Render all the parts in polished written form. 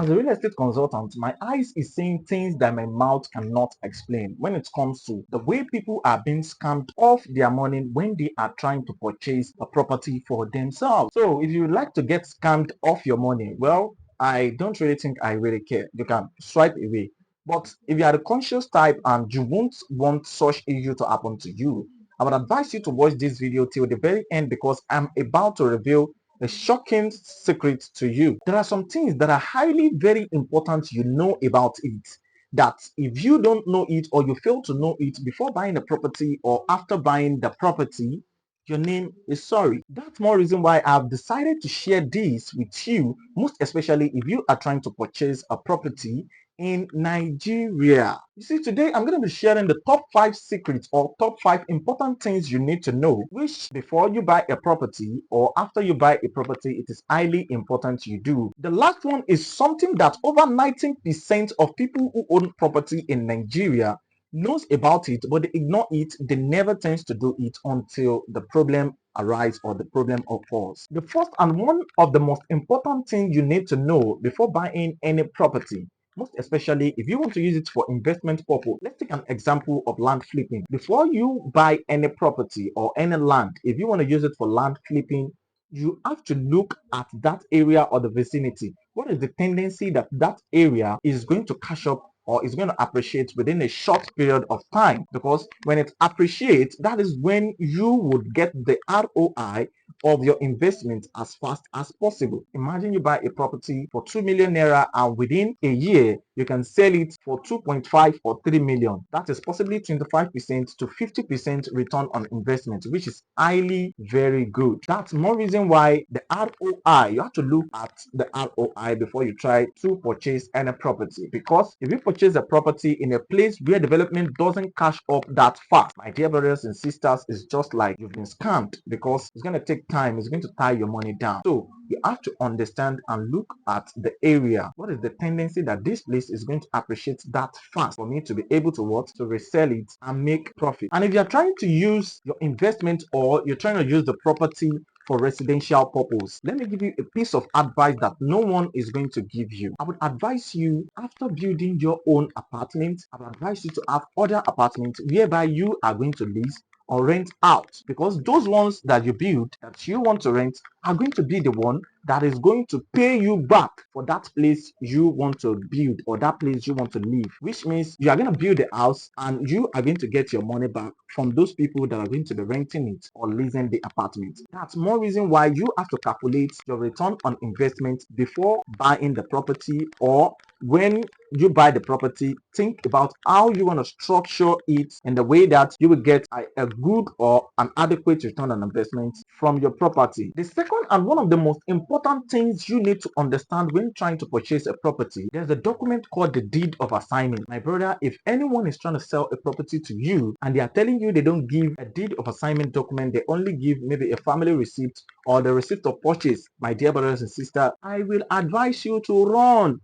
As a real estate consultant, my eyes is seeing things that my mouth cannot explain when it comes to the way people are being scammed off their money when they are trying to purchase a property for themselves. So if you like to get scammed off your money, well, I don't really think I really care. You can swipe away. But if you are the conscious type and you won't want such issue to happen to you, I would advise you to watch this video till the very end because I'm about to reveal a shocking secret to you. There are some things that are highly very important you know about it, that if you don't know it or you fail to know it before buying a property or after buying the property, your name is sorry. That's more reason why I've decided to share this with you, most especially if you are trying to purchase a property in Nigeria. You see, today I'm going to be sharing the top 5 secrets or top 5 important things you need to know, which before you buy a property or after you buy a property, it is highly important you do. The last one is something that over 19% of people who own property in Nigeria knows about it, but they ignore it. They never tend to do it until the problem arise or the problem occurs. The first and one of the most important things you need to know before buying any property, most especially if you want to use it for investment purpose. Let's take an example of land flipping. Before you buy any property or any land, if you want to use it for land flipping, you have to look at that area or the vicinity. What is the tendency that that area is going to cash up or is going to appreciate within a short period of time? Because when it appreciates, that is when you would get the ROI of your investment as fast as possible. Imagine you buy a property for 2 million naira and within a year you can sell it for 2.5 or 3 million. That is possibly 25% to 50% return on investment, which is highly very good. That's more reason why the ROI, you have to look at the ROI before you try to purchase any property, because if you purchase a property in a place where development doesn't cash up that fast, my dear brothers and sisters, it's just like you've been scammed, because it's going to take time, it's going to tie your money down. So you have to understand and look at the area. What is the tendency that this place is going to appreciate that fast for me to be able to what, to resell it and make profit? And if you're trying to use your investment or you're trying to use the property for residential purpose, let me give you a piece of advice that no one is going to give you. I would advise you, after building your own apartment, I would advise you to have other apartments whereby you are going to lease or rent out, because those ones that you build that you want to rent are going to be the one that is going to pay you back for that place you want to build or that place you want to live, which means you are going to build a house and you are going to get your money back from those people that are going to be renting it or leasing the apartment. That's more reason why you have to calculate your return on investment before buying the property, or when you buy the property, think about how you want to structure it in the way that you will get a good or an adequate return on investment from your property. The second and one of the most important things you need to understand when trying to purchase a property, there's a document called the deed of assignment. My brother, if anyone is trying to sell a property to you and they are telling you they don't give a deed of assignment document, they only give maybe a family receipt or the receipt of purchase, my dear brothers and sisters, I will advise you to run,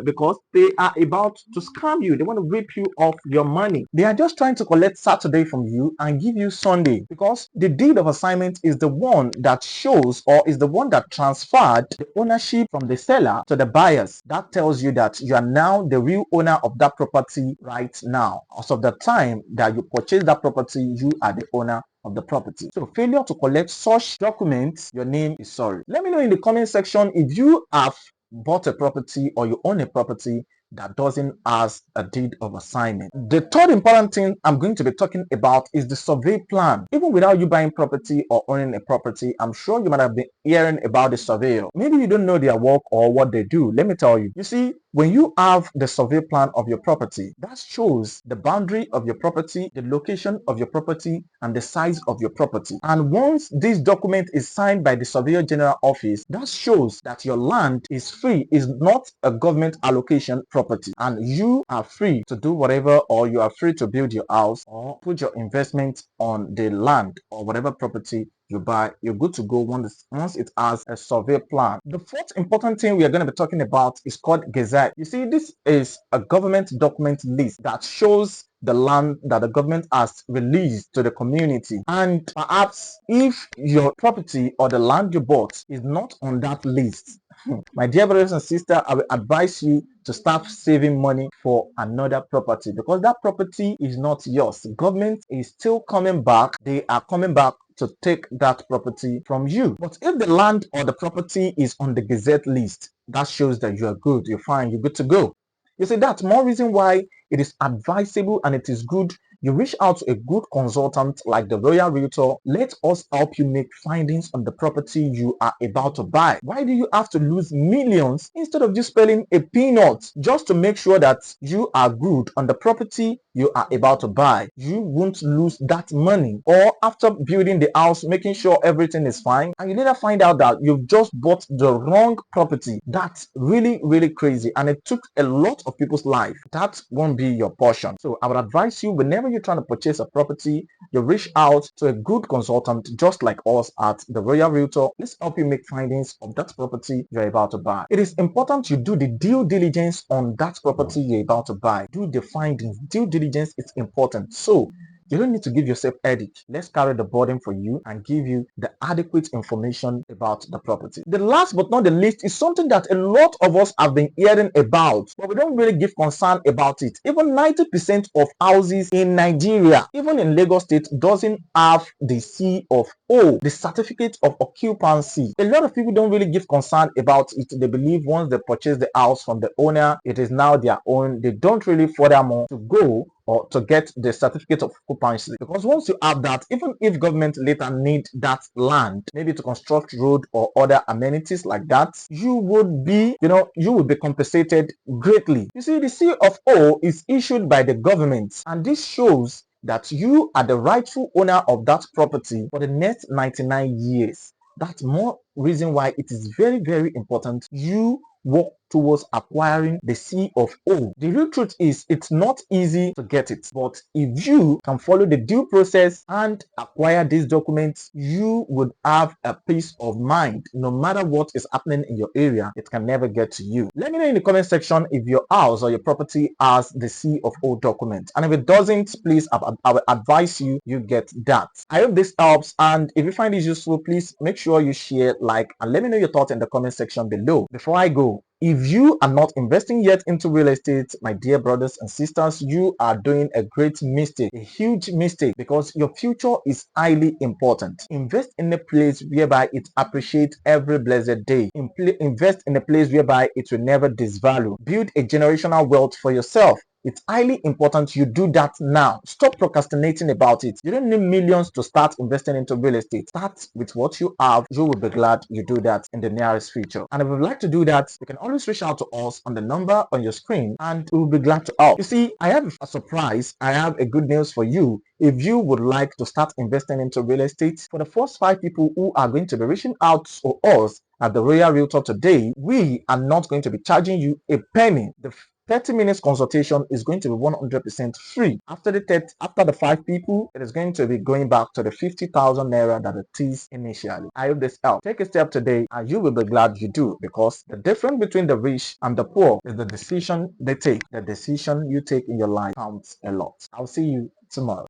because they are about to scam you. They want to rip you off your money. They are just trying to collect Saturday from you and give you Sunday, because the deed of assignment is the one that shows or is the one that transferred the ownership from the seller to the buyers. That tells you that you are now the real owner of that property right now. As of the time that you purchase that property, you are the owner of the property. So failure to collect such documents, your name is sorry. Let me know in the comment section if you have bought a property or you own a property that doesn't has a deed of assignment. The third important thing I'm going to be talking about is the survey plan. Even without you buying property or owning a property, I'm sure you might have been hearing about the surveyor. Maybe you don't know their work or what they do. Let me tell you. You see, when you have the survey plan of your property, that shows the boundary of your property, the location of your property, and the size of your property. And once this document is signed by the Surveyor General Office, that shows that your land is free, is not a government allocation property, and you are free to do whatever, or you are free to build your house or put your investment on the land or whatever property you buy. You're good to go once it has a survey plan. The fourth important thing we are going to be talking about is called Gazette. You see, this is a government document list that shows the land that the government has released to the community. And perhaps if your property or the land you bought is not on that list, my dear brothers and sisters, I will advise you to start saving money for another property, because that property is not yours. The government is still coming back. They are coming back to take that property from you. But if the land or the property is on the Gazette list, that shows that you are good, you're fine, you're good to go. You see, that's more reason why it is advisable and it is good you reach out to a good consultant like the Royal Realtor. Let us help you make findings on the property you are about to buy. Why do you have to lose millions instead of just spending a peanut just to make sure that you are good on the property you are about to buy? You won't lose that money. Or after building the house, making sure everything is fine, and you later find out that you've just bought the wrong property. That's really, really crazy, and it took a lot of people's life. That won't be your portion. So I would advise you, whenever you're trying to purchase a property, you reach out to a good consultant just like us at the Royal Realtor. Let's help you make findings of that property you're about to buy. It is important you do the due diligence on that property you're about to buy. Do the findings. Due diligence is important. So you don't need to give yourself headache. Let's carry the burden for you and give you the adequate information about the property. The last but not the least is something that a lot of us have been hearing about, but we don't really give concern about it. Even 90% of houses in Nigeria, even in Lagos State, doesn't have the C of O, the certificate of occupancy. A lot of people don't really give concern about it. They believe once they purchase the house from the owner, it is now their own. They don't really furthermore to go or to get the certificate of occupancy, because once you have that, even if government later need that land maybe to construct road or other amenities like that, you would be compensated greatly. You see, the C of O is issued by the government, and this shows that you are the rightful owner of that property for the next 99 years. That's more reason why it is very, very important you work towards acquiring the C of O. The real truth is it's not easy to get it, but if you can follow the due process and acquire these documents, you would have a peace of mind. No matter what is happening in your area, it can never get to you. Let me know in the comment section if your house or your property has the C of O document, and if it doesn't, please, I will advise you get that. I hope this helps, and if you find this useful, please make sure you share, like, and let me know your thoughts in the comment section below. Before I go, if you are not investing yet into real estate, my dear brothers and sisters, you are doing a great mistake, a huge mistake, because your future is highly important. Invest in a place whereby it appreciates every blessed day. Invest in a place whereby it will never disvalue. Build a generational wealth for yourself. It's highly important you do that now. Stop procrastinating about it. You don't need millions to start investing into real estate. Start with what you have. You will be glad you do that in the nearest future. And if you would like to do that, you can always reach out to us on the number on your screen, and we will be glad to help. You see, I have a surprise. I have a good news for you. If you would like to start investing into real estate, for the first 5 people who are going to be reaching out to us at the Royal Realtor today, we are not going to be charging you a penny. The 30 minutes consultation is going to be 100% free. After the 5 people, it is going to be going back to the 50,000 naira that it is initially. I hope this helps. Take a step today and you will be glad you do, because the difference between the rich and the poor is the decision they take. The decision you take in your life counts a lot. I'll see you tomorrow.